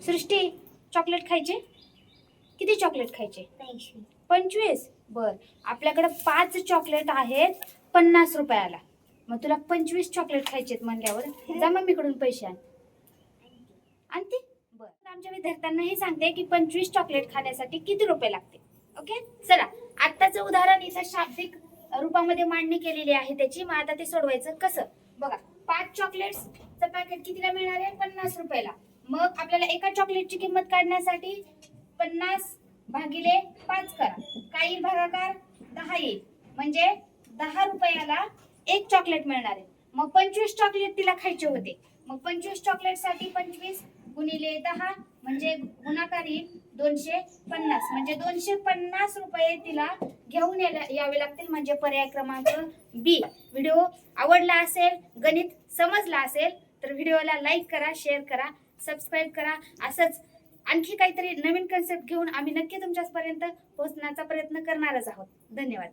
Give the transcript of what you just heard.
सृष्टी, chocolate खायचे? किती chocolate खायचे? 25. बर, आपल्याकडे 5 चॉकलेट आहेत 50 रुपयाला. मग तुला 25 चॉकलेट खायचेत म्हणल्यावर जा मम्मीकडून पैसे आण. आणते. बर, आमच्या विद्यार्थ्यांनाही सांगते की 25 चॉकलेट खाण्यासाठी किती रुपये लागते. ओके, चला आत्ताचं उदाहरण इथं शाब्दिक रूपामध्ये मांडणी केलेली आहे त्याची. मग आता ते सोडवायचं कसं बघा. 5 चॉकलेट्सचं पॅकेट कितीला मिळणार आहे? 50 रुपयाला. मग आपल्याला एका चॉकलेटची किंमत काढण्यासाठी 50 भागिले 5 करा. काय येईल भागाकार? 10 येईल. म्हणजे 10 रुपयाला एक चॉकलेट मिळणार आहे. मग 25 चॉकलेट तिला खायचे होते. मग 25 चॉकलेट साठी 25 गुणिले 10 म्हणजे गुणाकार येईल 250. म्हणजे 250 रुपये तिला घेऊन यावे लागतील. म्हणजे पर्याय क्रमांक बी. व्हिडिओ आवडला असेल, गणित समजला असेल तर व्हिडिओला लाईक करा, शेअर करा, सबस्क्राईब करा. असंच आणखी काहीतरी नवीन कन्सेप्ट घेऊन आम्ही नक्की तुमच्यापर्यंत पोहोचण्याचा प्रयत्न करणारच आहोत. धन्यवाद.